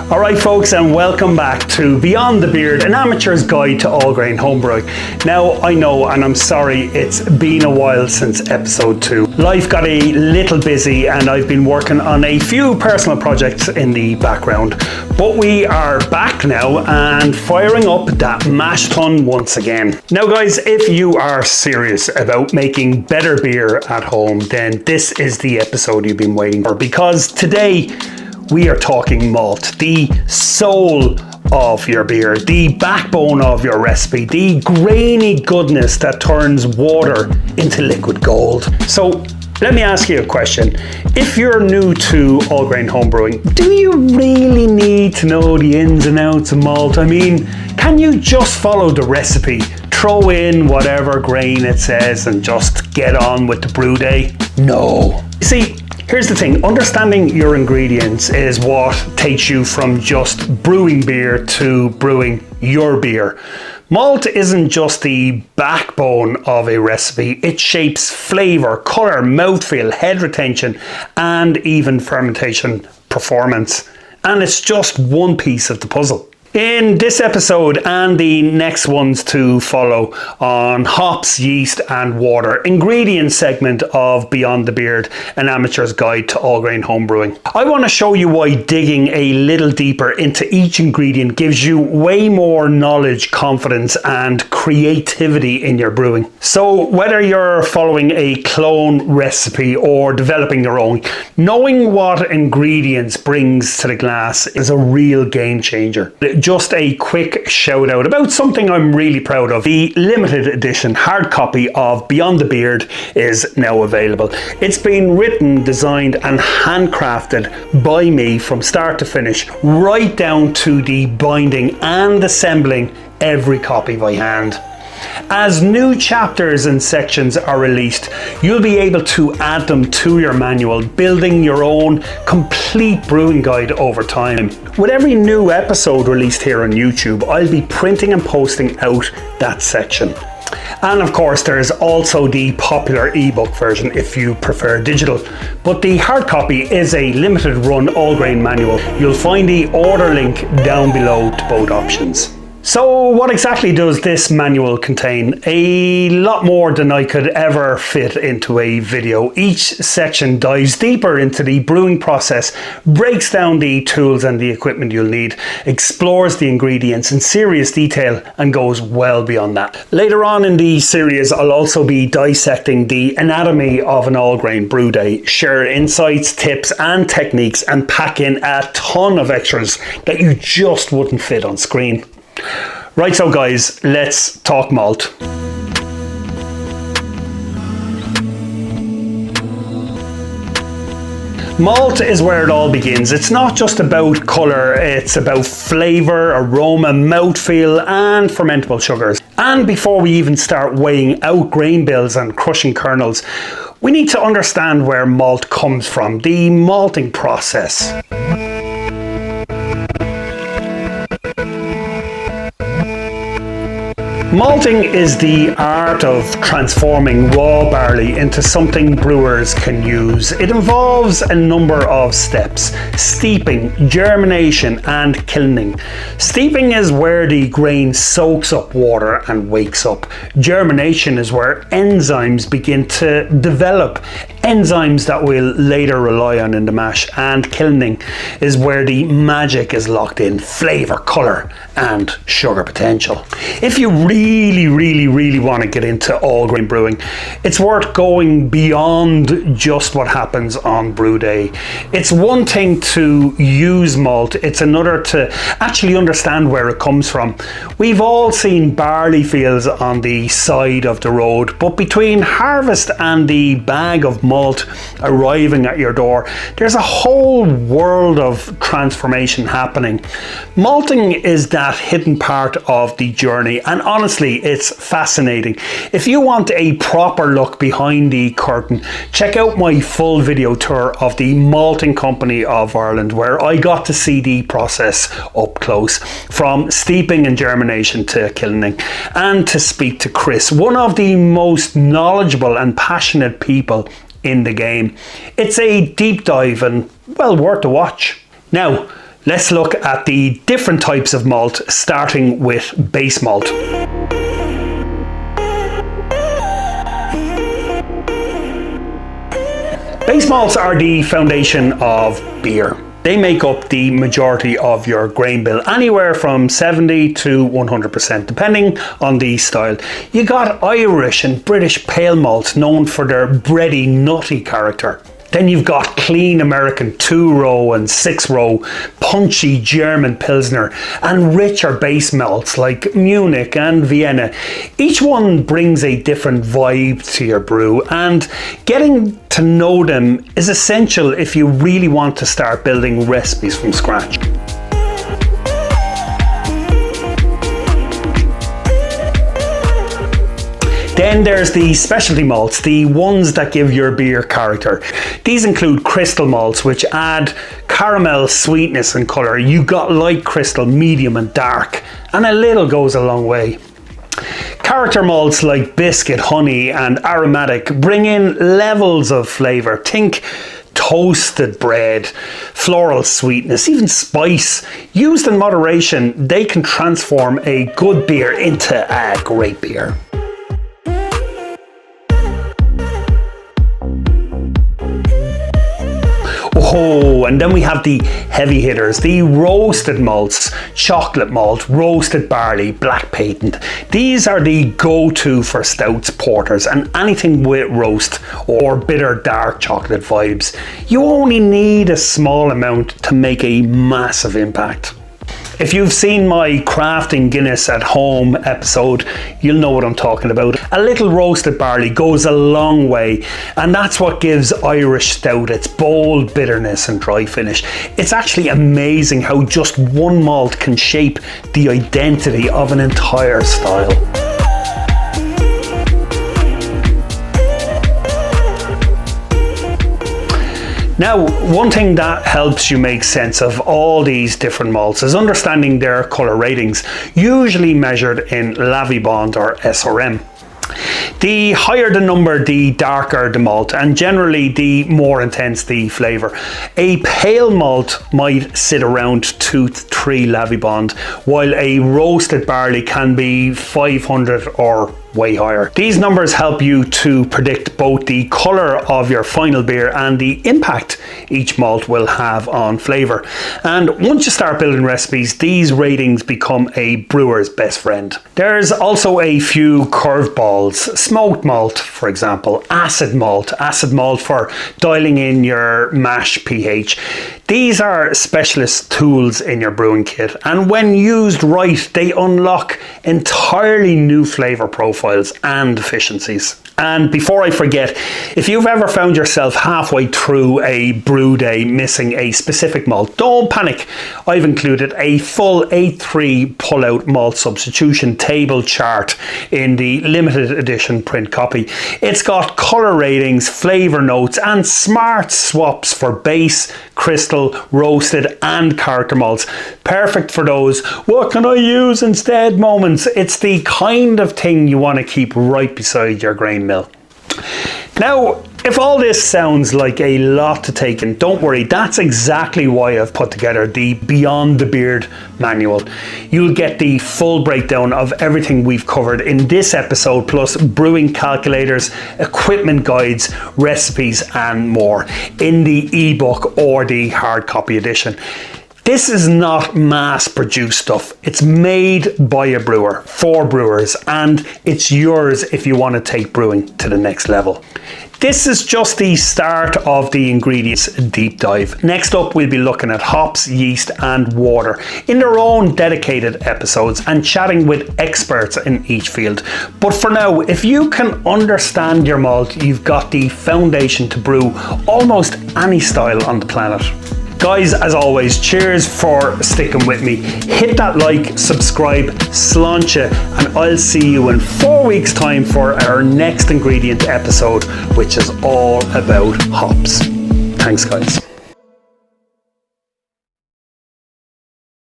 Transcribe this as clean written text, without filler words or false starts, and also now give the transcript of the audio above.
Alright folks, and welcome back to Beyond the Beard, an amateur's guide to all grain homebrewing. Now I know, and I'm sorry, it's been a while since episode 2. Life got a little busy and I've been working on a few personal projects in the background. But we are back now and firing up that mash tun once again. Now guys, if you are serious about making better beer at home, then this is the episode you've been waiting for, because today we are talking malt, the soul of your beer, the backbone of your recipe, the grainy goodness that turns water into liquid gold. So let me ask you a question. If you're new to all grain homebrewing, do you really need to know the ins and outs of malt? I mean, can you just follow the recipe, throw in whatever grain it says and just get on with the brew day? No. You see, here's the thing, understanding your ingredients is what takes you from just brewing beer to brewing your beer. Malt isn't just the backbone of a recipe, it shapes flavour, colour, mouthfeel, head retention, and even fermentation performance. And it's just one piece of the puzzle. In this episode and the next ones to follow on hops, yeast and water, ingredient segment of Beyond the Beard, an amateur's guide to all grain homebrewing, I want to show you why digging a little deeper into each ingredient gives you way more knowledge, confidence and creativity in your brewing. So whether you're following a clone recipe or developing your own, knowing what ingredients brings to the glass is a real game changer. Just a quick shout out about something I'm really proud of. The limited edition hard copy of Beyond the Beard is now available. It's been written, designed and handcrafted by me from start to finish, right down to the binding and assembling every copy by hand. As new chapters and sections are released, you'll be able to add them to your manual, building your own complete brewing guide over time. With every new episode released here on YouTube, I'll be printing and posting out that section. And of course, there's also the popular ebook version if you prefer digital. But the hard copy is a limited run all grain manual. You'll find the order link down below to both options. So what exactly does this manual contain? A lot more than I could ever fit into a video. Each section dives deeper into the brewing process, breaks down the tools and the equipment you'll need, explores the ingredients in serious detail and goes well beyond that. Later on in the series, I'll also be dissecting the anatomy of an all grain brew day, share insights, tips and techniques and pack in a ton of extras that you just wouldn't fit on screen. Right, so guys, let's talk malt. Malt is where it all begins. It's not just about colour, it's about flavour, aroma, mouthfeel and fermentable sugars. And before we even start weighing out grain bills and crushing kernels, we need to understand where malt comes from, the malting process. Malting is the art of transforming raw barley into something brewers can use. It involves a number of steps: steeping, germination and kilning. Steeping is where the grain soaks up water and wakes up. Germination is where enzymes begin to develop, enzymes that we'll later rely on in the mash. And kilning is where the magic is locked in: flavour, colour and sugar potential. If you really want to get into all grain brewing, it's worth going beyond just what happens on brew day. It's one thing to use malt, it's another to actually understand where it comes from. We've all seen barley fields on the side of the road, but between harvest and the bag of malt arriving at your door, there's a whole world of transformation happening. Malting is that hidden part of the journey, and honestly, it's fascinating. If you want a proper look behind the curtain, check out my full video tour of the Malting Company of Ireland, where I got to see the process up close, from steeping and germination to kilning, and to speak to Chris, one of the most knowledgeable and passionate people in the game. It's a deep dive and well worth a watch. Now, Let's look at the different types of malt, starting with base malt. Base malts are the foundation of beer. They make up the majority of your grain bill, anywhere from 70 to 100%, depending on the style. You got Irish and British pale malts known for their bready, nutty character. Then you've got clean American 2-row and 6-row, punchy German Pilsner, and richer base malts like Munich and Vienna. Each one brings a different vibe to your brew, and getting to know them is essential if you really want to start building recipes from scratch. Then there's the specialty malts, the ones that give your beer character. These include crystal malts, which add caramel sweetness and colour. You got light crystal, medium and dark, and a little goes a long way. Character malts like biscuit, honey and aromatic bring in levels of flavour. Think toasted bread, floral sweetness, even spice. Used in moderation, they can transform a good beer into a great beer. Oh, and then we have the heavy hitters, the roasted malts, chocolate malt, roasted barley, black patent. These are the go-to for stouts, porters, and anything with roast or bitter dark chocolate vibes. You only need a small amount to make a massive impact. If you've seen my crafting Guinness at home episode, you'll know what I'm talking about. A little roasted barley goes a long way, and that's what gives Irish stout its bold bitterness and dry finish. It's actually amazing how just one malt can shape the identity of an entire style. Now, one thing that helps you make sense of all these different malts is understanding their colour ratings, usually measured in Lovibond or SRM. The higher the number, the darker the malt, and generally the more intense the flavour. A pale malt might sit around 2 to 3 Lovibond, while a roasted barley can be 500 or way higher. These numbers help you to predict both the colour of your final beer and the impact each malt will have on flavour. And once you start building recipes, these ratings become a brewer's best friend. There's also a few curveballs. Smoked malt, for example, acid malt for dialing in your mash pH. These are specialist tools in your brewing kit, and when used right, they unlock entirely new flavour profiles and efficiencies. And before I forget, if you've ever found yourself halfway through a brew day missing a specific malt, don't panic. I've included a full A3 pull-out malt substitution table chart in the limited edition print copy. It's got colour ratings, flavour notes and smart swaps for base, crystal, roasted and character malts. Perfect for those "what can I use instead" moments. It's the kind of thing you want to keep right beside your grain mill. Now, if all this sounds like a lot to take in, don't worry, that's exactly why I've put together the Beyond the Beard manual. You'll get the full breakdown of everything we've covered in this episode, plus brewing calculators, equipment guides, recipes and more in the ebook or the hard copy edition. This is not mass-produced stuff. It's made by a brewer, for brewers, and it's yours if you want to take brewing to the next level. This is just the start of the ingredients deep dive. Next up, we'll be looking at hops, yeast and water in their own dedicated episodes and chatting with experts in each field. But for now, if you can understand your malt, you've got the foundation to brew almost any style on the planet. Guys, as always, cheers for sticking with me. Hit that like, subscribe, sláinte, and I'll see you in 4 weeks' time for our next ingredient episode, which is all about hops. Thanks, guys.